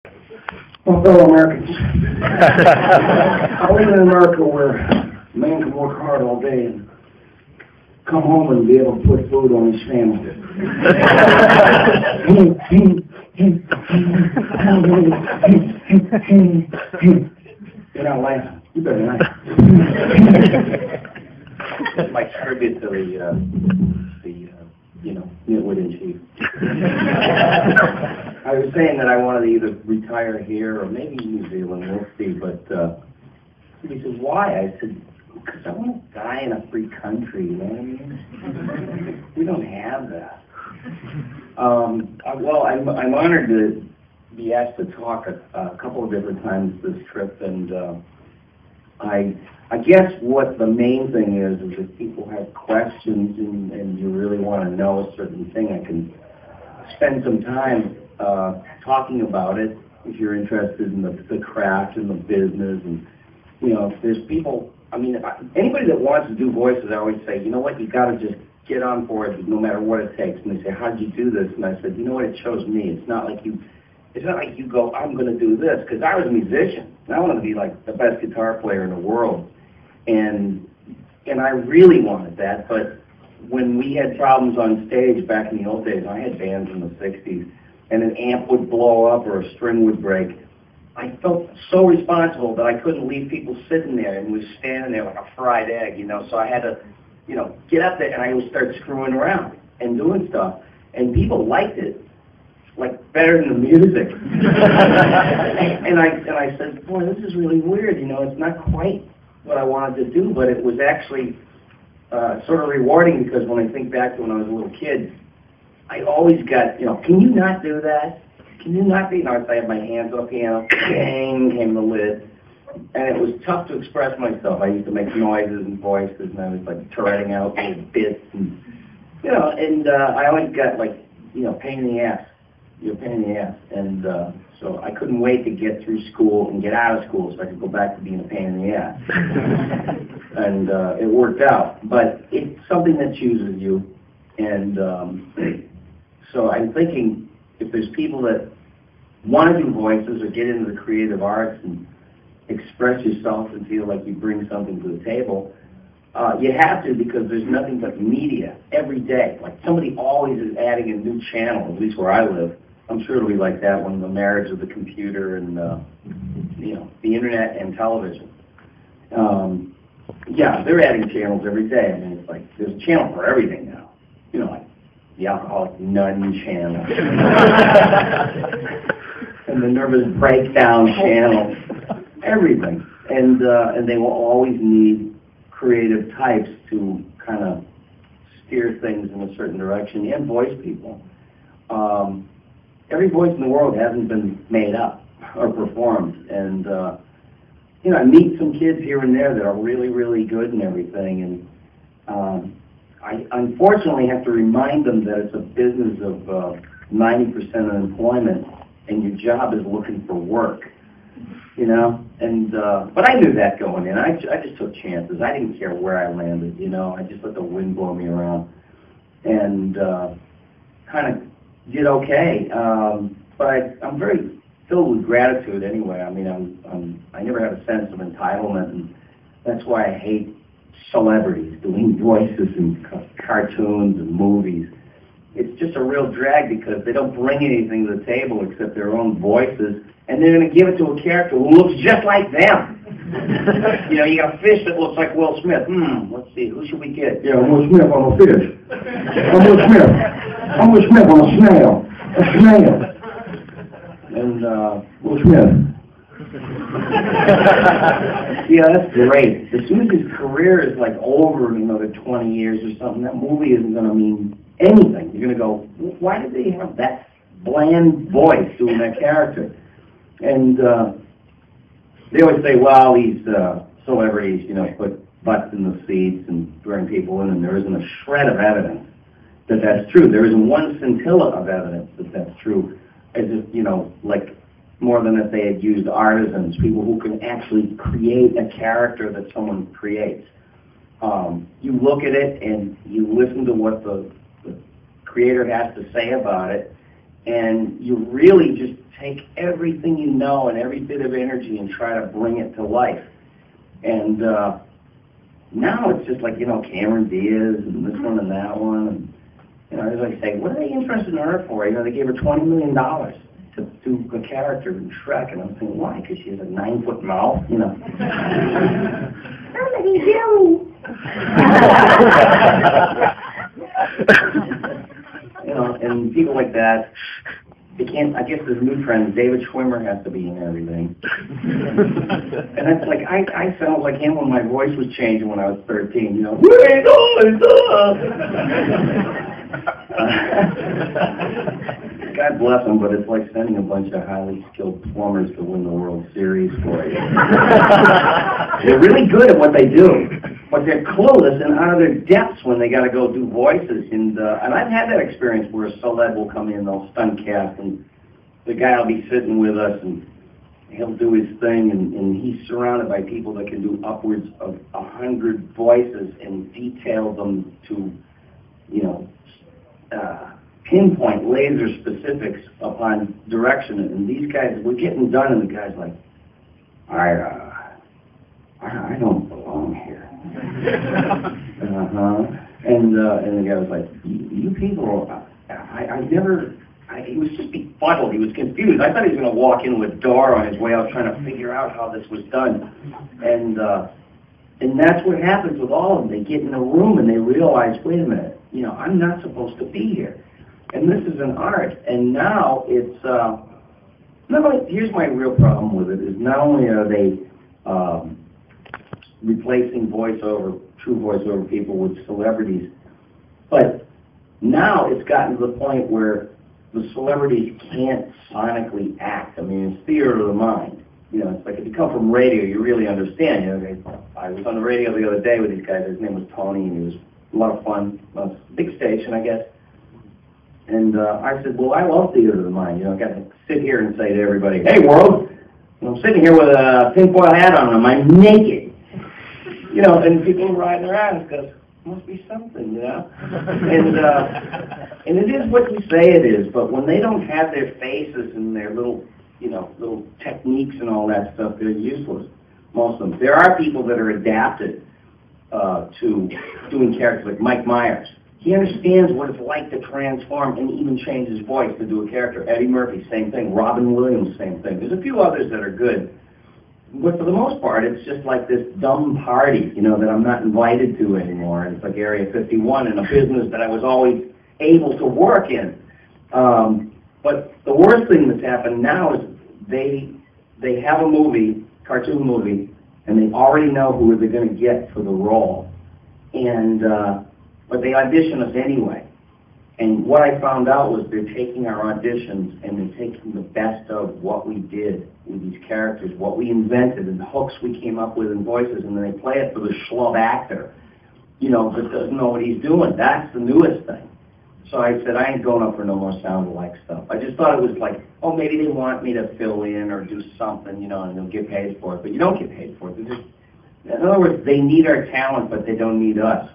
Well, fellow Americans, I live in America where a man can work hard all day and come home and be able to put food on his family. You're not laughing. You better not. That's my tribute to the nitwit in chief. I was saying that I wanted to either retire here or maybe New Zealand, we'll see, but he said, why? I said, because I want to die in a free country, you know what I mean? We don't have that. Well, I'm honored to be asked to talk a couple of different times this trip, and I guess what the main thing is if people have questions and you really want to know a certain thing, I can spend some time talking about it if you're interested in the craft and the business. And, if there's people, anybody that wants to do voices, I always say, you know what, you got to just get on board no matter what it takes. And they say, how'd you do this? And I said, you know what, it shows me. It's not like you go, I'm going to do this, because I was a musician. And I wanted to be like the best guitar player in the world. And I really wanted that, but when we had problems on stage back in the old days, I had bands in the 60s, and an amp would blow up or a string would break, I felt so responsible that I couldn't leave people sitting there and was standing there like a fried egg, so I had to, get up there and I would start screwing around and doing stuff, and people liked it, like better than the music. and I said, boy, this is really weird, it's not quite what I wanted to do, but it was actually sort of rewarding, because when I think back to when I was a little kid, I always got, can you not do that? Can you not be? I had my hands on the piano, bang, came the lid, and it was tough to express myself. I used to make noises and voices, and I was like turning out little bits, and I always got pain in the ass. You're a pain in the ass, and so I couldn't wait to get through school and get out of school so I could go back to being a pain in the ass. And it worked out, but it's something that chooses you, and so I'm thinking if there's people that want to do voices or get into the creative arts and express yourself and feel like you bring something to the table, you have to, because there's nothing but media every day. Like somebody always is adding a new channel, at least where I live. I'm sure it'll be like that when the marriage of the computer and the internet and television. Yeah, they're adding channels every day. It's like there's a channel for everything now. Like the alcoholic nun channel and the nervous breakdown channel, everything. And they will always need creative types to kind of steer things in a certain direction and voice people. Every voice in the world hasn't been made up or performed, and I meet some kids here and there that are really, really good and everything, and I unfortunately have to remind them that it's a business of 90% unemployment, and your job is looking for work, and but I knew that going in. I just took chances. I didn't care where I landed, I just let the wind blow me around, and kind of did okay, but I'm very filled with gratitude anyway. I never had a sense of entitlement, and that's why I hate celebrities doing voices in cartoons and movies. It's just a real drag, because they don't bring anything to the table except their own voices, and they're going to give it to a character who looks just like them. You got a fish that looks like Will Smith. Let's see, who should we get? Yeah, Will Smith on a fish. I'm Will Smith. I'm Will Smith on a snail. A snail. And Will Smith. Yeah, that's great. As soon as his career is over in another 20 years or something, that movie isn't going to mean anything. You're going to go, why did they have that bland voice doing that character? And they always say, well, these celebrities, put butts in the seats and bring people in, and there isn't a shred of evidence that that's true. There isn't one scintilla of evidence that that's true. As if, more than if they had used artisans, people who can actually create a character that someone creates. You look at it and you listen to what the creator has to say about it, and you really just take everything you know and every bit of energy and try to bring it to life. And now it's just like, Cameron Diaz and this one and that one. And, as I say, what are they interested in her for? They gave her $20 million to do a character in Shrek. And I'm thinking, why? Because she has a 9-foot mouth, Everybody do. And people like that, they can't. I guess there's new trends. David Schwimmer has to be in everything, and that's like I sound like him when my voice was changing when I was 13. God bless them, but it's like sending a bunch of highly skilled plumbers to win the World Series for you. They're really good at what they do, but they're clueless and out of their depths when they got to go do voices. And I've had that experience where a celeb will come in, they'll stunt cast, and the guy will be sitting with us, and he'll do his thing, and he's surrounded by people that can do upwards of 100 voices and detail them to, pinpoint laser specifics upon direction. And these guys, we're getting done, and the guy's like, I don't belong here. And the guy was like, you people, he was just befuddled. He was confused. I thought he was going to walk in with a door on his way out trying to figure out how this was done. And that's what happens with all of them. They get in a room and they realize, wait a minute, I'm not supposed to be here. And this is an art. And now it's, here's my real problem with it, is not only are they replacing true voiceover people with celebrities, but now it's gotten to the point where the celebrities can't sonically act. I mean, it's theater of the mind. It's like if you come from radio, you really understand. I was on the radio the other day with these guys. His name was Tony, and he was a lot of fun. Well, big station, I guess. And I said, well, I love theater of the mind. I got to sit here and say to everybody, hey, world, I'm sitting here with a tinfoil hat on and I'm naked. And people are riding their eyes because must be something, And it is what you say it is, but when they don't have their faces and their little techniques and all that stuff, they're useless, most of them. There are people that are adapted to doing characters like Mike Myers. He understands what it's like to transform and even change his voice to do a character. Eddie Murphy, same thing. Robin Williams, same thing. There's a few others that are good. But for the most part, it's just like this dumb party, that I'm not invited to anymore. It's like Area 51 in a business that I was always able to work in. But the worst thing that's happened now is they have a movie, cartoon movie, and they already know who they're going to get for the role. But they audition us anyway. And what I found out was they're taking our auditions and they're taking the best of what we did with these characters, what we invented and the hooks we came up with in voices, and then they play it for the schlub actor, that doesn't know what he's doing. That's the newest thing. So I said, I ain't going up for no more sound-alike stuff. I just thought it was like, maybe they want me to fill in or do something, and they'll get paid for it. But you don't get paid for it. In other words, they need our talent, but they don't need us.